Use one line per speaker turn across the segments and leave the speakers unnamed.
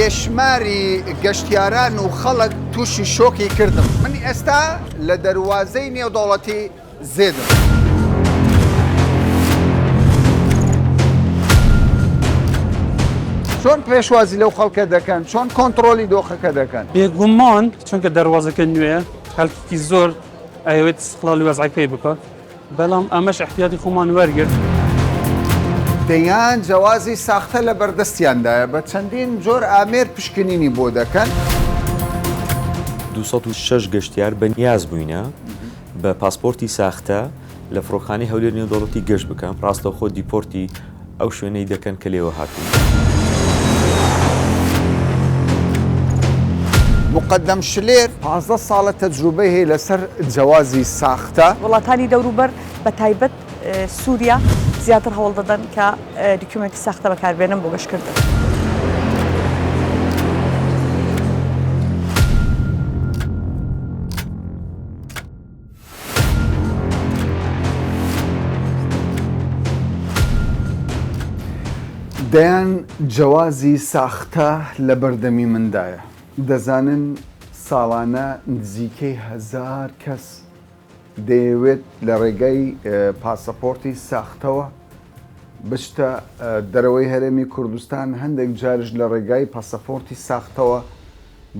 بێشماری گەشتیاران و خەڵک تووشی شۆکی کردم. من ئێستا لە دەواازەی نێودەوڵەتی زێدم. چۆن پێشوازی لەو خەڵکە دەکەن، چۆن کۆنتترۆلی دۆخەکە دەکەن؟
بێگومان چونکە دەواازەکە نوێ خەڵکی زۆر ئەوێت استقلالی وەزعی پێ بکات، بەڵام ئەمەش احتیاطی خۆمان وەرگرت.
دەیان جیازی ساختە لە بەردەستیاندایە بە چەندین جۆر ئامێر پشکنینی بۆ دەکەن.
206 گەشتیار بەنیاز بووینە بە پاسپۆرتی ساختە لە فڕۆخانەی هەولێر نێودەوڵەتی گەشت بکەم. ڕاستەوخۆ دیپۆرتی ئەو شوێنەی دەکەن کە لێوە هاتوون.
مقدم شلێر 15 ساڵە تەجروبەی هەیە لەسەر جیازی ساختە.
وڵاتانی دەوروبەر بە تایبەت سووریا زیاتر هەوڵ دەدەن کە دیکومنتی ساختە بەکاربێنن بۆ گەشتکردن.
دەیان جیازی ساختە لە بەردەمی مندایە. دەزانن ساڵانە نزیکەی 1000 کەس دەیەوێت لە ڕێگەی پاسەپۆرتی ساختەوە بچتە دەرەوەی هەرێمی کوردستان، هەندێک جارش لە ڕێگای پاسەپۆرتی ساختەوە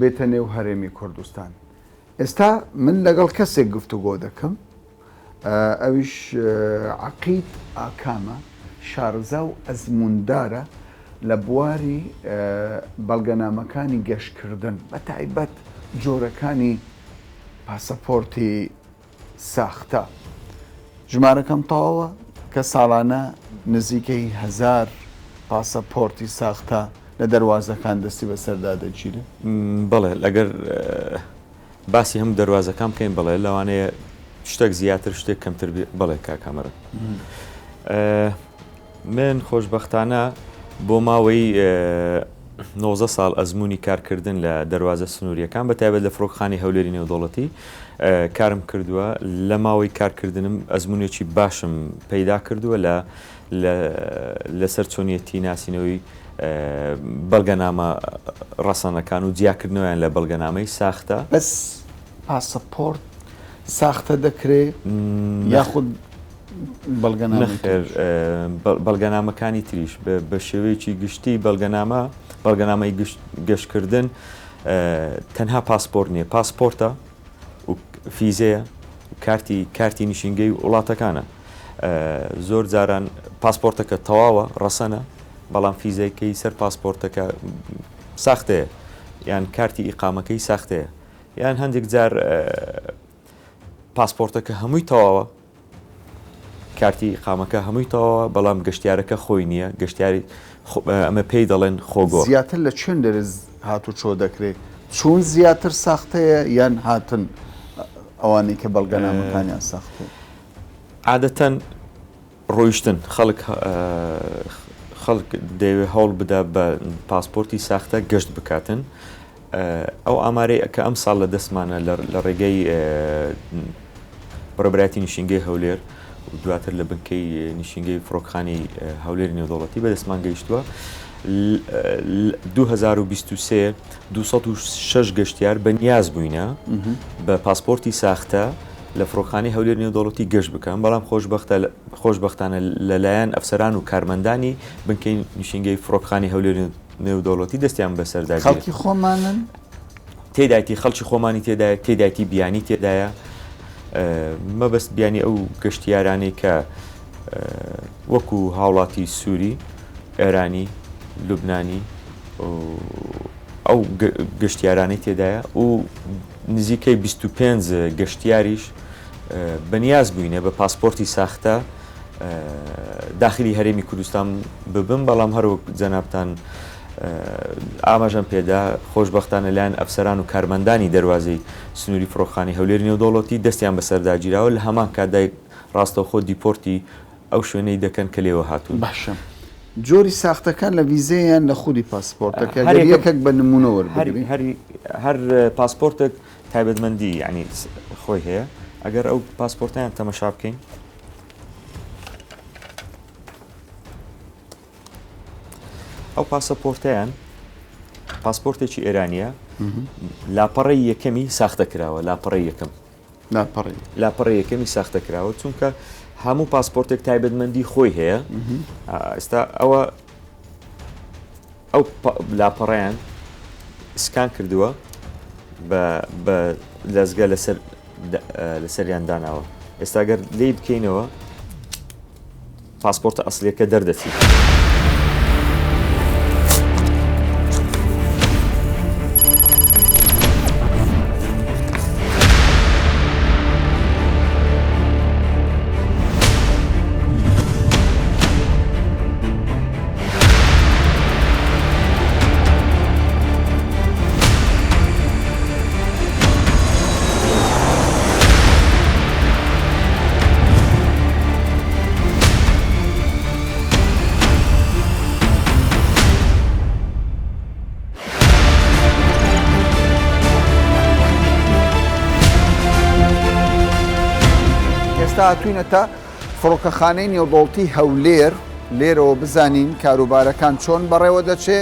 بێتە نێو هەرێمی کوردستان. ئێستا من لەگەڵ کەسێک گفتوگۆ دەکەم، ئەویش عەقید ئاکامە، شارەزا و ئەزموندارە لە بواری بەڵگەنامەکانی گەشتکردن بە تایبەت جۆرەکانی پاسەپۆرتی ساختە. ژمارەکەم تەواوە کە ساڵانە نزیکەی 1000 پاسەپۆرتی ساختە لە دەواازەکان دەستی بەسەردا دەگیرێت.
بەڵێ لەگەر باسی هەموو دەواازەکان بکەین بڵێ لەوانەیە شتێک زیاتر شتێک کەمتر بڵێ کاکامەرە. من خۆشبەختانە بۆ ماوەی 90 ساڵ ئەزمموی کارکردن لە دەواازە سنووریەکان بە تایبەت لە فڕۆکخانی هەولێری نێودەوڵەتی کارم کردووە. لە ماوەی کارکردنم ئەزممویەکی باشم پەیدا کردووە لەسەر چۆنیەتی ناسینەوەی بەڵگەنامە ڕەسەنەکان و جیاکردنەوەیان لە بەڵگەنامەی ساختە.
بەس پاسەپۆرت ساختە دەکرێت یاخود
بەڵگەنامەکانی تریش بە شێوەیەکی گشتی بەڵگەنامەی گەشتکردن تەنها پاسپۆرت نییە، پاسپۆرتە و فیزەیە کارتی نیشینگەی وڵاتەکانە. زۆر جاران پاسپۆرتەکە تەواوە ڕەسەنە، بەڵام فیزەکەی سەر پاسپۆرتەکە ساختەیە، یان کارتی ئیقامەکەی ساختەیە، یان هەندێک جار پاسپۆرتەکە هەمووی تەواوە، کارتی ئیقامەکە هەمووی تەواوە، بەڵام گەشتیارەکە خۆی نییە، گەشتیاری ئەمە پێی دەڵێن خۆگۆ.
زیاتر لە چێن دەرز هاتو چۆ دەکرێت؟ چون زیاتر ساختەیە یان هاتن ئەوانەی کە بەڵگەنامەکانیان ساختەیە؟
عادەتەن ڕۆیشتن خەڵک دەیەوێت هەوڵ بدا بە پاسپۆرتی ساختە گەشت بکاتن. ئەو ئامارەی کە ئەم ساڵ لە دەستمانە لە ڕێگەی بەڕێبەتی نیشینگەی هەولێر و دواتر لە بنکەی نیشینگەی فڕۆکخانی هەولێری نێودەوڵەتی بەدەستمان گەیشتووە. 2023 206 گەشتیار بەنیاز بووینە بە پاسپۆرتی ساختە لە فڕۆکخانەی هەولێر نێودەوڵەتی گەشت بکەن، بەڵام خۆشبەختانە لەلایەن ئەفسەران و کارمەندانی بنکەی نیشینگەی فڕۆکخانی هەولێر نێودەوڵەتی دەستیان بەسەردا
خەڵکی خۆمانن
تێدایەتی خەڵکی خۆمانی تێدایە، تێدایەتی بیانی تێدایە، مەبەست بیانی ئەو گەشتیارانی کە وەکو هاوڵاتی سووری، ئێرانی، لوبنانی ئەو گەشتیارانی تێدایە و نزیکەی 25 گەشتیاریش بەنیاز بووینە بە پاسپۆرتی ساختە داخلی هەرێمی کوردستان ببن، بەڵام هەروەک جەنابتان ئاماژەم پێدا خۆشبەختانە لایەن ئەفسەران و کارمەندانی دەواازەی سنووری فڕۆکخانی هەولێری نێودەوڵەتی دەستیان بەسەرداگیراوە لە هەمان کاتدای ڕاستەوخۆ دیپۆرتی ئەو شوێنەی دەکەن کە لێوە هاتوون.
باشە. جۆری ساختەکان لە ویزەیان لە خودی پاسپۆرتەکە یەکێک بە نمونە وەربگرین.
هەر پاسپۆرتێک تایبەتمەندی یعنی خۆی هەیە. ئەگەر ئەو پاسپۆرتیان تەمەشا بکەین، ئەو پاسەپۆرتیان پاسپۆرتێکی ئێرانیە لاپەڕی یەکەمی ساختە کراوە لاپەڕی یەکەم
لاپەڕی
لاپەڕی یەکەمی ساختە کراوە چونکە هەموو پاسپۆرتێک تایبەتمەندی خۆی هەیە ئێستا ئەو لاپەڕیان سکان کردووە بە دەستگە لەسەریان داناوە ئێستا گەر لێی بکەینەوە پاسپۆرتە ئەسلەکە دەردەچی
ئێستا هاتوینەتە فڕۆکەخانەی نێودەوڵەتی هەولێر لێرەوە بزانین کاروبارەکان چۆن بەڕێوە دەچێ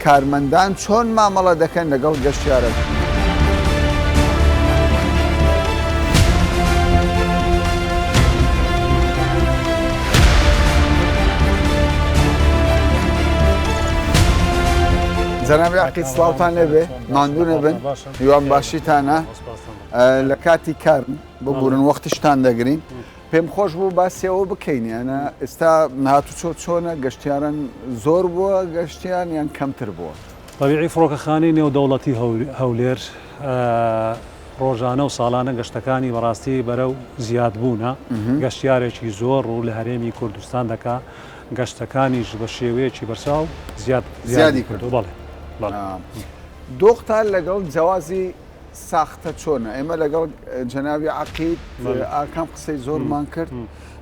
کارمەندان چۆن مامەڵە دەکەن لەگەڵ گەشتیارە. جەنابی عەقیل سڵاوتان لێبێ ماندوو نەبن هیوان باشیتانە لە کاتی کارن ببورن وەختیشتان دەگرین پێم خۆش بوو باسیەوە بکەین یانە ئێستا هاتوچۆ چۆنە گەشتیاران زۆر بووە گەشتیان یان کەمتر بووە.
طبیعی فڕۆکەخانەی نێودەوڵەتی هەولێر ڕۆژانە و ساڵانە گەشتەکانی بەڕاستی بەرەو زیادبوونە گەشتیارێکی زۆر ڕوو لە هەرێمی کوردستان دەکا گەشتەکانیش بە شێوەیەکی بەرچاو زیادی کردو بەڵێ.
دۆختان لەگەڵ جیازی ساختە چۆنە ئێمە لەگەڵ جەنابی عەقیل ئاکام قسەی زۆرمان کرد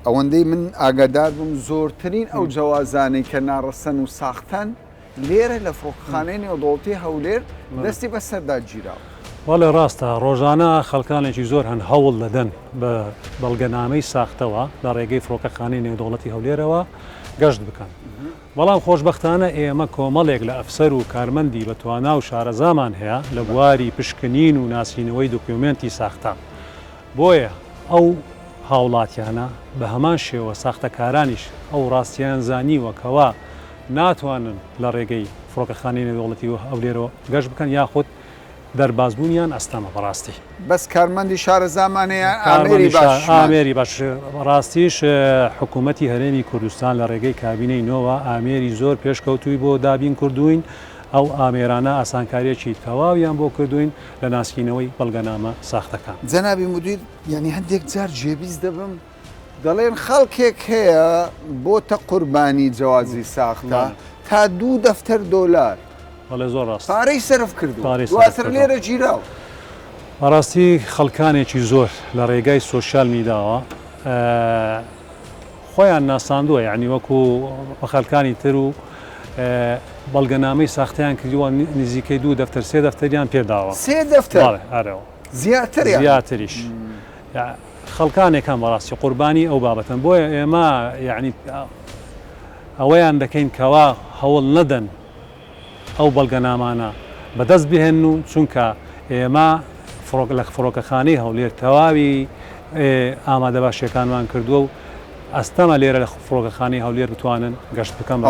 ئەوەندەی من ئاگادار بووم زۆرترین ئەو جیازانەی کە ناڕەسەن و ساختن لێرە لە فڕۆکەخانەی نێودەوڵەتی هەولێر دەستی بەسەردا گیراوە.
وەڵێ ڕاستە ڕۆژانە خەڵکانێکی زۆر هەن هەوڵ دەدەن بە بەڵگەنامەی ساختەوە لە ڕێگەی فڕۆکەخانەی نێودەوڵەتی هەولێرەوە گەشت بکەن. بەڵام خۆشبەختانە ئێمە کۆمەڵێک لە ئەفسەر و کارمەندی بە توانا و شارەزامان هەیە لە بواری پشکنین و ناسینەوەی دۆکیومنتی ساختە. بۆیە ئەو هاوڵاتیانە بە هەمان شێوە ساختەکارانیش ئەو ڕاستیان زانیوەکەوە ناتوانن لە ڕێگەی فڕۆکەخانەی نێودەوڵەتی هەولێرەوە گەشت بکەن یاخود دەربازبوونیان ئەستەمە بەڕاستی.
بەس کارمەندی شارەزامانەیە
ئامێری باش ڕاستیش حکوومەتی هەرێمی کوردستان لە ڕێگەی کابینەی نۆوە ئامێری زۆر پێشکەوتووی بۆ دابین کردوین ئەو ئامێرانە ئاسانکاریەکی تەواویان بۆ کردوین لە ناسکینەوەی بەڵگەنامە ساختەکان.
جەنابی مدیر یعنی هەندێک جار جێبیز دەبم دەڵێن خەڵکێک هەیە بۆتە قوربانی جیازی ساختە تا $2
بەڵێ زۆر ڕاست
پارەی سەرف کردو دواتر لێرە گیراو.
بەڕاستی خەڵکانێکی زۆر لە ڕێگای سۆشیال میداوە خۆیان ناساندووە یعنی وەکو بە خەڵکانی تر و بەڵگەنامەی ساختیان کردووە نزیکەی 2 دەفتەر 3 دەفتەریان پێداوە
3 دەفتەر
زیاتریش خەڵکانێکان بەڕاستی قوربانی ئەو بابەتن بۆیە ئێمە یعنی ئەوەیان دەکەین کەوا هەوڵ نەدەن ئەو بەڵگەنامانە بەدەست بهێن و چونکە ئێمە لە فڕۆکەخانەی هەولێر تەواوی ئامادە باشیەکانمان کردووە و ئەستەمە لێرە لە فڕۆکەخانەی هەولێر بتوانن گەشت بکەم بە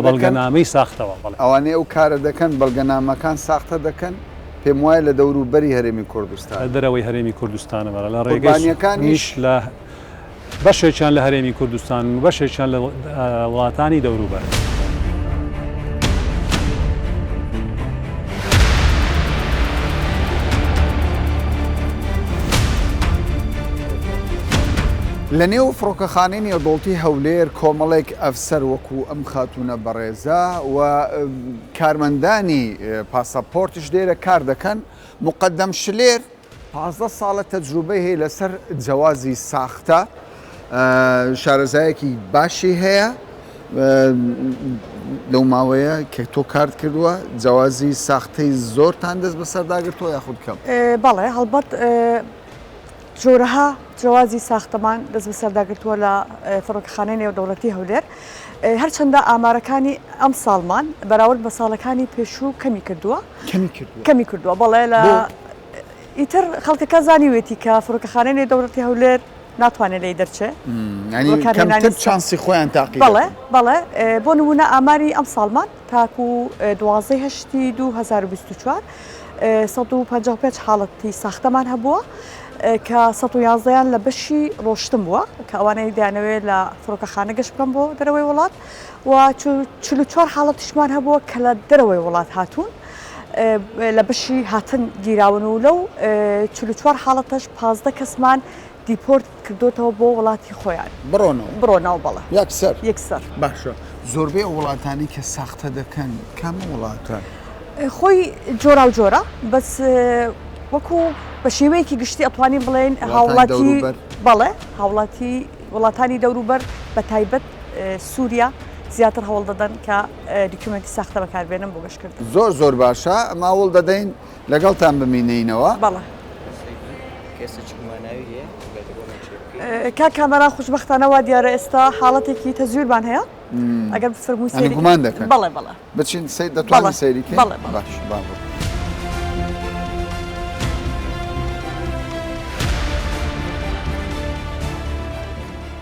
بەڵگەنامەی ساختەوە.
ئەوانەیە ئەو کارە دەکەن بەڵگەنامەکان ساختە دەکەن پێم وایە لە دەوروبەری هەرێمی کوردستان
دەرەوەی هەرێمی کوردستانە بەرە لە ڕێگەیەکانیش لە بەشێکیان لە هەرێمی کوردستان و بەشێکیان لە وڵاتانی دەوروبەر.
لە نێو فڕۆکەخانەی نێودەوڵەتی هەولێر کۆمەڵێک ئەفسەر وەکو ئەم خاتونە بەڕێزە و کارمەندانی پاسەپۆرتش لێرە کار دەکەن. مقدەم شلێر 15 ساڵە تەجروبەی هەیە لەسەر جیازی ساختە شارەزایەکی باشی هەیە لەو ماوەیە کە تۆ کارت کردووە جیازی ساختەی زۆرتان دەست بەسەرداگرتەوە یاخود کەم؟
بەڵێ هەڵبەت جۆرەها جیاوازی ساختەمان دەست بەسەرداگرتووە لە فڕۆکەخانەی نێودەوڵەتی هەولێر هەرچەندە ئامارەکانی ئەم ساڵمان بەراورد بە ساڵەکانی پێشوو کەمی کردووە کەمی کردووە بەڵێ لە ئیتر خەڵکەکە زانیوێتی کە فڕۆکەخانەی نێودەوڵەتی هەولێر ناتوانێت لی دەرچێت
کەمتر چانسی خۆیان تاقی
بەڵێ بۆ نمونە ئاماری ئەم ساڵمان تاکو 12/8/2024 155 حاڵەتی ساختەمان هەبووە کە 111یان لە بەشی ڕۆشتم بووە کە ئەوانەی دایانەوێت لە فڕۆکەخانە گەشت بکەم بۆ دەرەوەی وڵات و 44 حاڵەتیشمان هەبووە کە لە دەرەوەی وڵات هاتوون لە بەشی هاتن گیراون و لەو 44 حاڵەتەش 15 کەسمان دیپۆرت کردوتەوە بۆ وڵاتی خۆیان بڕۆنەوە بەڵێ یەکسەر
باشە زۆربەی وڵاتانی کە ساختە دەکەن کام وڵاتە
خۆی جۆرا و جۆرە بەس وەکو بە شێوەیەکی گشتی ئەتوانین بڵێن هاوڵاتی بەڵێ هاوڵاتی وڵاتانی دەوروبەر بە تایبەت سووریا زیاتر هەوڵ دەدەن کە دیکومنتی ساختە بەکاربێنن بۆ گەشتکردن
زۆر باشە ماوەڵ دەدەین لەگەڵتان بمینینەوە
بەڵێ کا کامەرا خوشبەختانەوە دیارە ئێستا حاڵەتێکی تەزویرمان هەیە ئەگەر بفرمووی سەیری
گومان دەکەن
بەڵێ
بچین دەتوانین سەیریکەین
بەڵێ
باش بابڕ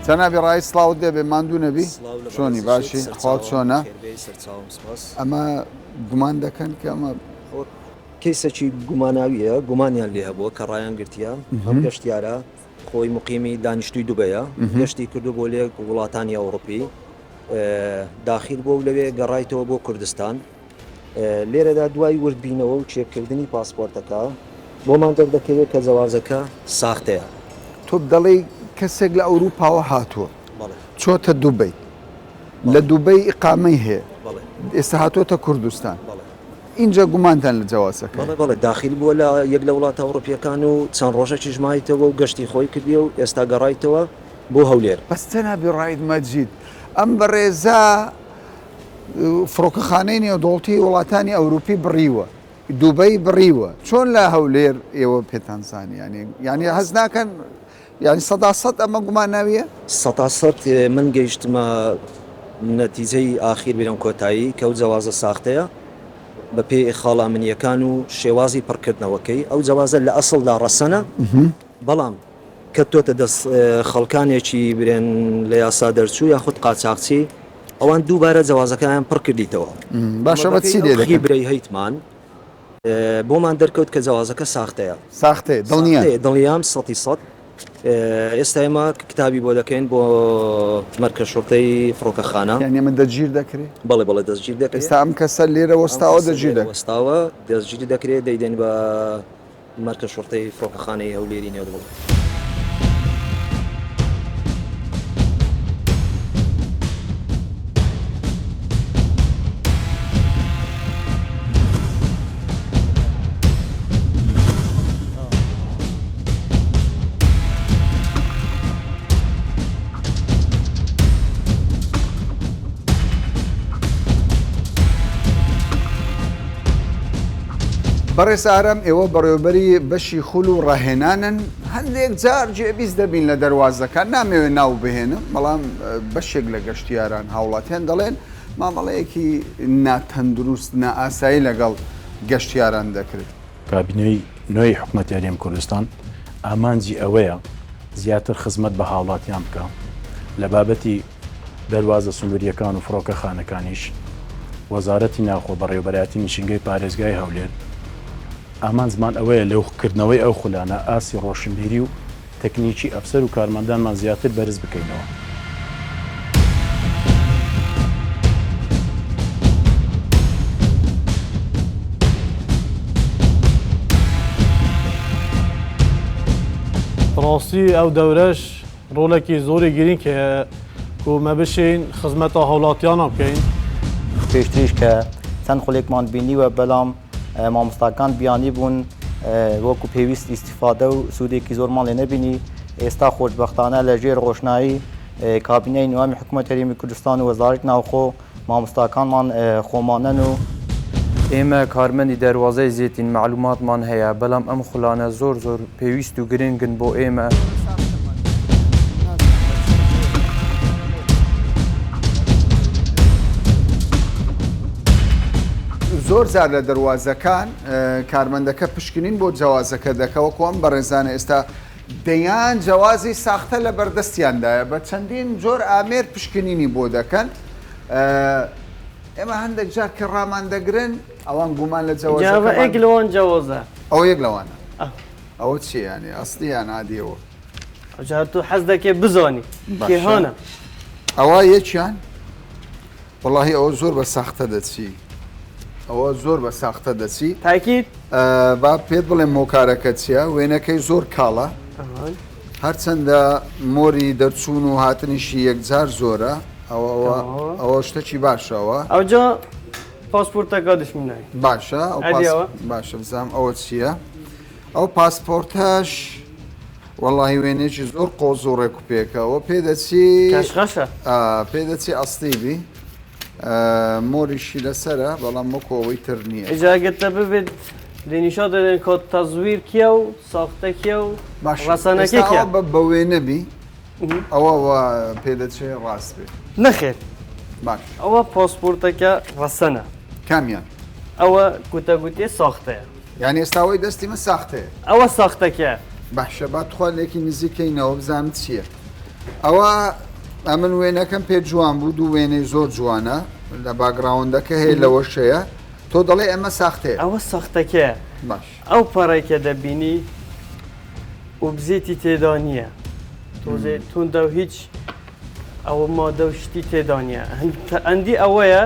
جەنابی ڕای سڵاوت دەبێ ماندوو نەبی چۆنی باشی خۆت چۆنە ئەمە گومان دەکەن کە ئەمە
کەیسێکی گوماناویە گومانیان لێ هەبووە کە ڕایان گرتیە ئەم گەشتیارە خۆی مقیمی دانیشتوی دوبەیە گەشتی کردو بۆ لێک وڵاتانی ئەوروپی داخل بۆ لەوێ گەڕایتەوە بۆ کوردستان لێرەدا دوای وردبینەوە و چێککردنی پاسپۆرتەکە بۆمان دەردەکەوێت کە جەوازەکە ساختەیە
تۆ دەڵێ کەسێک لە ئەوروپاوە هاتووە چۆتە دووبەی لە دووبەی ئیقامەی هەیە ئێستا هاتوۆتە کوردستان اینجا گومانتان لە جەوازەکە
بەڵێ داخل بووە لە یەک لە وڵاتە ئەوروپیەکان و چەند ڕۆژێکی ژمایتەوە و گەشتی خۆی کردیە و ئێستا گەڕایتەوە بۆ هەولێر
بەس جەنابی ڕاید مەجید ئەم بەڕێزە فڕۆکەخانەی نێودەوڵەتی وڵاتانی ئەوروپی بڕیوە دووبەی بڕیوە چۆن لە هەولێر ئێوە پێتان زانی ینی هەز ناکەن ینی 100% ئەمە گومان ناویە
100% من گەیشتمە نەتیجەی ئاخیر بێرم کۆتایی کە ئەو جەوازە ساختەیە بە پێی خاڵا منیەکان و شێوازی پڕکردنەوەکەی ئەو جەوازە لە ئەسڵدا ڕەسەنە بەڵام کە تۆتە دەست خەڵکانێکی برێن لە یاسا دەرچوو یاخود قاچاقچی ئەوان دووبارە جەوازەکەیان پڕ کردیتەوە
باشە بە چی لێ دەکەی
برەی هەیتمان بۆمان دەرکەوت کە جەوازەکە ساختەیە
ساختەیە
دڵنیام 100% ئێستا ئێمە کتابی بۆ دەکەین بۆ مەرکە شۆرتەی فڕۆکەخانە
یعنی ئێمە دەگیر دەکرێت
بەڵێ دەستگیر دەکرێت
ئێستا ئەم کەسە لێرە وەستاوە دەگیر
وەستاوە دەستگیری دەکرێت دەیدەن بە مەرکە شۆرتەی فڕۆکەخانەی هەولێری نێودەوڵەت
بەڕێز ئارەم ئێوە بەڕێوەبەری بەشی خول و ڕاهێنانن هەندێک جار جێبیست دەبین لە دەواازەکان نامەوێت ناو بهێنم بەڵام بەشێک لە گەشتیاران هاوڵاتیان دەڵێن مامەڵەیەکی ناتەندروست نائاسایی لەگەڵ گەشتیاران دەکرێت
کابینەی نوێی حکوومەتی هەرێم کوردستان ئامانجی ئەوەیە زیاتر خزمەت بە هاوڵاتیان بکە لە بابەتی دەواازە سنووریەکان و فڕۆکەخانەکانیش وەزارەتی ناوخۆ بەڕێوەبەرایەتی نیشنگەی پارێزگای هەولێر ئامان زمان ئەوەیە لەوکردنەوەی ئەو خولانە ئاسی ڕۆشنبیری و تەکنیکی ئەفسەر و کارمەندانمان زیاتر بەرز بکەینەوە.
ڕاستی ئەو دەورەش ڕۆڵێکی زۆری گرین کە کومە بشین خزمەتە هاوڵاتیانە بکەین.
پێشتریش کە چەند خولێکمان بینیوە بەڵام مامۆستاکان بیانی بوون وەکو پێویست ئیسیفادە و سوودێکی زۆرمان لێ نەبینی ئێستا خۆشبەختانە لە ژێر ڕۆشنایی کابینەی نوامی حکوومەت هەرێمی کوردستان و وەزارەتی ناوخۆ مامۆستاکانمان خۆمانەن و
ئێمە کارمەندی دەواازەی زیێتین معلوماتمان هەیە بەڵام ئەم خولانە زۆر پێویست و گرنگن بۆ ئێمە.
زۆر زار لە دەواازەکان کارمەندەکە پشکنین بۆ جیازەکە دەکەوە کۆم بەڕێزانە ئێستا دەیان جیازی ساختە لە بەردەستیاندایە بە چەندین جۆر ئامێر پشکنینی بۆ دەکەن ئێمە هەندێک جار کە ڕامان دەگرن ئەوان گومان لە
جیاوە لەوان جیازە
ئەو یەک لەوانە ئەوە چیانی ئەسلیان عادیەوە
جار تو حەز دەکێ بزانی کێهانە
ئەوە یەکیان وەڵاهی ئەوە زۆر بە ساختە دەچی ئەوە زۆر بە ساختە دەچی
تاکیت
با پێت بڵێم مۆکارەکە چیە وێنەکەی زۆر کاڵە هەرچەندە مۆری دەرچوون و هاتنیشی یەکجار زۆرە ئەوە شتێکی باشەوە
ئەوجا پاسپۆرتەکە دشمنای
باشە باشە بزانام ئەوە چییە؟ ئەو پاسپۆرتەش وەڵاهی وێنێکی زۆر قۆز و ڕێک و پێکەوە پێدەچی پێدەچی ئەستیبی مۆریشی لەسرە بەڵام وەکۆەوەی تر نییە
ئجاگەتە ببێت دێنیشا دەدەن کۆ تەزویر کێ و ساختە کێ و ڕەسەنەکە
بە وێنەبی ئەوە پێدەچێ ڕاست بێت
نەخێت
باش
ئەوە پاسپۆرتەکە ڕەسەنە
کامیان
ئەوە گوتەگوتێ ساختەیە
یعنی ئێستاوەی دەستی من ساختەیە
ئەوە ساختەکە
باشە با توخوالێکی نزیکەینەوە بزانم چییە ئەوە ئەمن وێنەکەم پێ جوان بوو دوو وێنەی زۆر جوانە لە باگراوندەکە هەیە لەوە شەیە تۆ دەڵێ ئەمە ساختەیە
ئەوە ساختەکە
باش
ئەو پەڕێکە دەبینی و بزیتی تێدا نییە تۆزێ توندە و هیچ ئەوە مادە و شتی تێدا نیە ئەندی ئەوەیە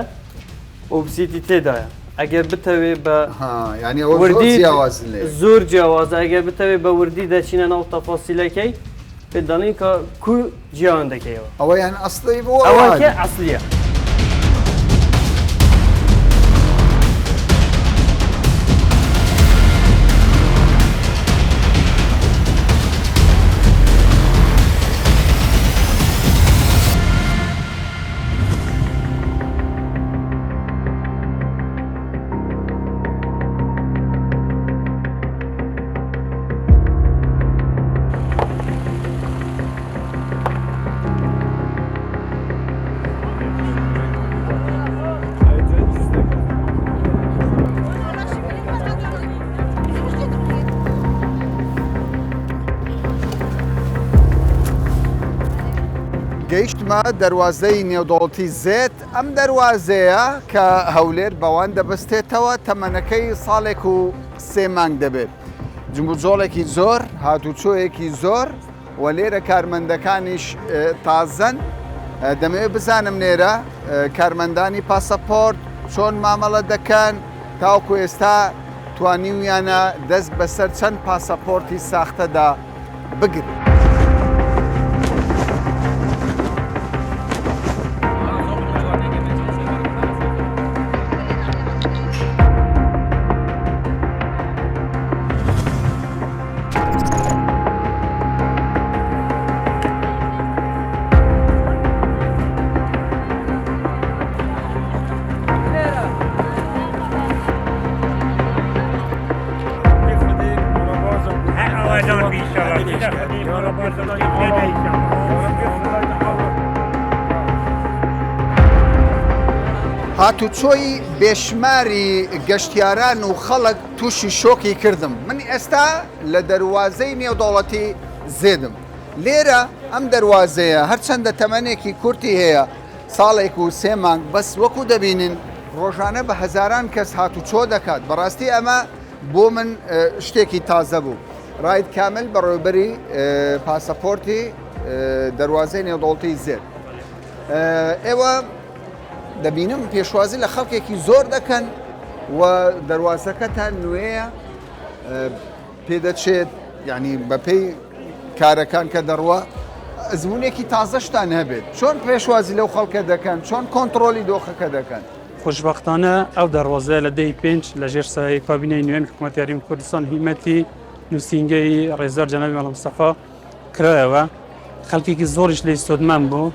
و بزیتی تێدایە ئەگەر بتەوێ بە
وردی
زۆر جیاوازە ئەگەر بتەوێ بە وردی دەچینە ناو تەفاسیلەکەی پێ دەڵین کە کو جیان دەکەیەوە
ئەوە یان ئەسڵی بۆ
ئەوەکە ئەسلیە
گەیشتمە دەواازەی نێودوڵەتی زێت ئەم دەواازەیە کە هەولێر بەوان دەبستێتەوە تەمەنەکەی ساڵێک و 3 مانگ دەبێت جمبوجۆڵێکی زۆر هاتوچۆیەکی زۆر و لێرە کارمەندەکانیش تازەن دەمەوێت بزانم لێرە کارمەندانی پاسەپۆرت چۆن مامەڵە دەکەن تاوکو ئێستا توانیویانە دەست بەسەر چەند پاسەپۆرتی ساختەدا بگرن. هاتوچۆی بێشماری گەشتیاران و خەڵک تووشی شۆکی کردم. من ئێستا لە دەواازەی نێودوڵەتی زێدم. لێرە ئەم دەواازەیە هەرچەندە تەمەنێکی کورتی هەیە ساڵێک و 3 مانگ بەس وەکو دەبینن ڕۆژانە بە هەزاران کەس هاتوچۆ دەکات. بەڕاستی ئەمە بۆ من شتێکی تازە بوو. ڕاید کامل بەڕێوەبەری پاسەپۆرتی دەواازەی نێودوڵەتی زێد. ئێوە دەبینم پێشوازی لە خەڵکێکی زۆر دەکەن و دەواازەکەتان نوێیە پێدەچێت ینی بەپێی کارەکان کە دەڕوە زمونێکی تازەشتان هەبێت چۆن پێشوازی لەو خەڵکە دەکەن چۆن کۆنتترۆلی دۆخەکە دەکەن.
خۆشببختانە ئەو دەواازە لە دەی 5 لە ژێر سای کابینەی نوێن حکوومەت یاریمی کوردستان هیمەتی نووسینگەی ڕێزدار جەنابی مەڵەم مستەفا کرایەوە خەڵکێکی زۆریش لێی سۆدمان بوو.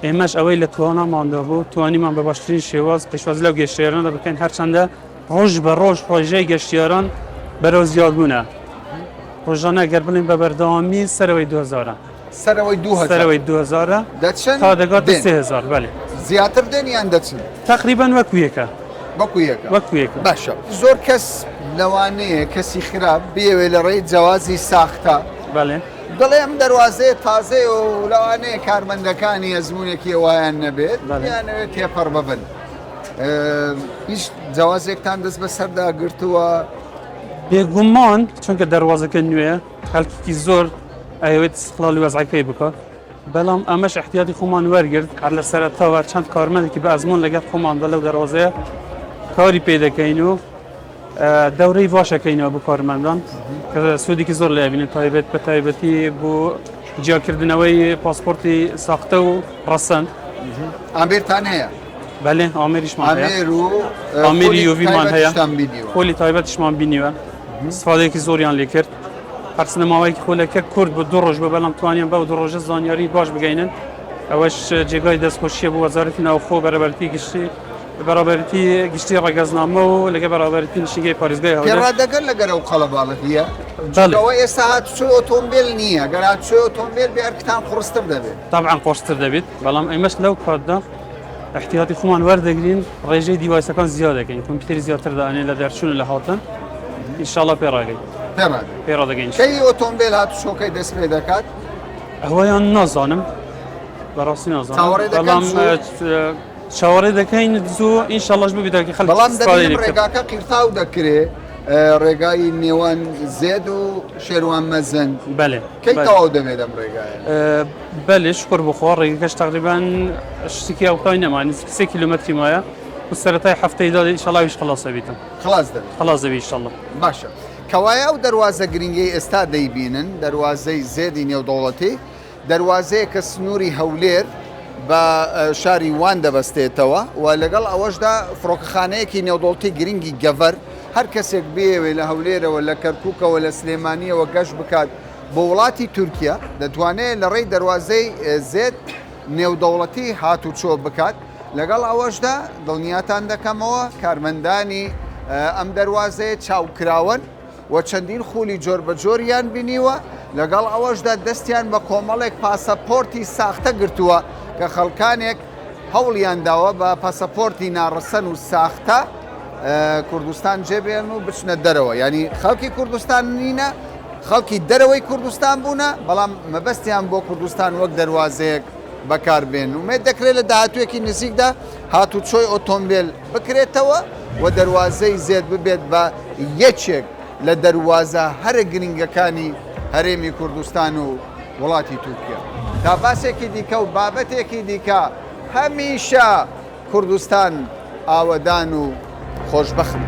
ئێمەش ئەوەی لە تواناماندا بوو توانیمان بە باشترین شێواز پێشوازی لەو گەشتیارانە بکەین هەرچەندە ڕۆژ بە ڕۆژ پرۆژەی گەشتیاران بەرەو زیادبوونە ڕۆژانە گەر بڵین بە بەردەوامی سەرەوەی 2000
سەرەوەی 2000
سەرەوەی 2000
دەچن
تا دەگاتە 3000 بەێ
زیاتر دێنیان دەچن
تقریبان وەکو یەکە
وەکو یەکە
وەکو یەکە
باشە زۆر کەس لەوانەیە کەسی خراپ بێوێ لە ڕێی جیازی ساختە
بەێ
دەڵێ ئەم دەواازەیە تازێ و لەوانەیە کارمەندەکانی ئەزمونێکی وایان نەبێت یانەوێت تێپەڕ ببن هیچ جیازێکتان دەست بە سەردا گرتووە
بێگومان چونکە دەواازەکە نوێ خەڵکی زۆر ئەوێت استقلالی وەزعەکەی بکات بەڵام ئەمەش احتیاتی خۆمان وەرگرت کار لە سەرەتاوە چەند کارمەندێکی بە ئەزمون لەگەڵ خۆماندا لەو دەواازەیە کاری پێ دەکەین و دەورەی باشەکەینەوە بۆ کارمەندان کە سوودێکی زۆر لێبینێت تایبەت بە تایبەتی بۆ جیاکردنەوەی پاسپۆرتی ساختە و ڕەسەند
ئامێرتان هەیە
بەێ ئامێریشمان
ئامێر و
ئامێری یۆڤیمان هەیە
بینیوە
خۆلی تایبەتشمان بینیوە سفادێکی زۆریان لێ کرد هەر سنەماوەیەکی خۆلەکە کورد بە دو ڕۆژ بە بەڵام توانیان بە و دو ڕۆژە زانیاری باش بگەینن ئەوەش جێگای دەستخۆشیە بۆ وەزارەتی ناوخۆ بەرەبەرتی گشتی بەرابەرتی گشتی ڕێگەزنامە و لەگە بەرابەرتی نشینگەی پارێزگای
پێڕادەگەر لەگەرە و قەڵەباڵەتیە ئەوە ئێستا هاتوچۆ ئۆتۆمبیل نییە گەراتچۆ ئۆتۆمبیل بێرکتان قڕستر دەبێت
طبعا قۆشتر دەبێت بەڵام ئەمەش لەو کاتدا احتیاتی خۆمان وەردەگرین ڕێژەی دیوایسەکان زیاد دەکەین کۆمپیوتەری زیاتر دانێ لە دەرچوون لە هاوتن ئینشاءڵڵا پێڕاگەین پێڕادەگەین
کەی ئۆتۆمبیل هاتوچۆکەی دەست پێ دەکات
ئەوەیان نازانم بەڕاستی نازانم بەڵام چاوەڕێ دەکەین زوو ئینشاءڵڵاش ببیێتەکە خەڵک
بەڵام دەبینم ڕێگاکە قیرتاو دەکرێت ڕێگای نێوان زێد و شێروان مەزن
بەێ
کەی تەواو دەبێت ئەم ڕێگایە
بەێ شکر بخۆ ڕێگەکەش تقریبان شتێکی ئەوکای نەمان 3 کیلومتری مایە و سەرەتای هەفتەیدا ئینشاڵڵاویش خلاصە بیتم خلاص دەبێت ئینشاڵڵا
باشە کەوایە و دەواازە گرنگی ئێستا دەیبینن دەواازەی زێدی نێودوڵەتی دەواازەیە کە سنووری هەولێر بە شاری وان دەبەستێتەوە و لەگەڵ ئەوەشدا فڕۆکەخانەیەکی نێودوڵەتی گرنگی گەڤەر هەر کەسێک بێوێ لە هەولێرەوە لە کەرکووکەوە لە سلێمانیەوە گەشت بکات بۆ وڵاتی تورکیا دەتوانێت لە ڕێی دەواازەی زێد نێودەوڵەتی هاتوچۆ بکات لەگەڵ ئەوەشدا دڵنیاتان دەکەمەوە کارمەندانی ئەم دەواازەیە چاوکراون و چەندین خولی جۆر بە جۆریان بینیوە لەگەڵ ئەوەشدا دەستیان بە کۆمەڵێک پاسەپۆرتی ساختە گرتووە کە خەڵکانێک هەوڵیان داوە بە پاسەپۆرتی ناڕەسەن و ساختە کوردستان جێبێن و بچنە دەرەوە ینی خەڵکی کوردستان نینە خەڵکی دەرەوەی کوردستان بوونە بەڵام مەبەستیان بۆ کوردستان وەک دەواازەیەک بەکاربێن و مێ دەکرێت لە داهاتوێکی نزیکدا هاتوچۆی ئۆتۆمبیل بکرێتەوە و دەواازەی زێد ببێت بە یەکێک لە دەواازە هەرە گرنگەکانی هەرێمی کوردستان و وڵاتی تورکیا تا باسێکی دیکە و بابەتێکی دیکە هەمیشە کوردستان ئاوەدان و خۆشبەخت.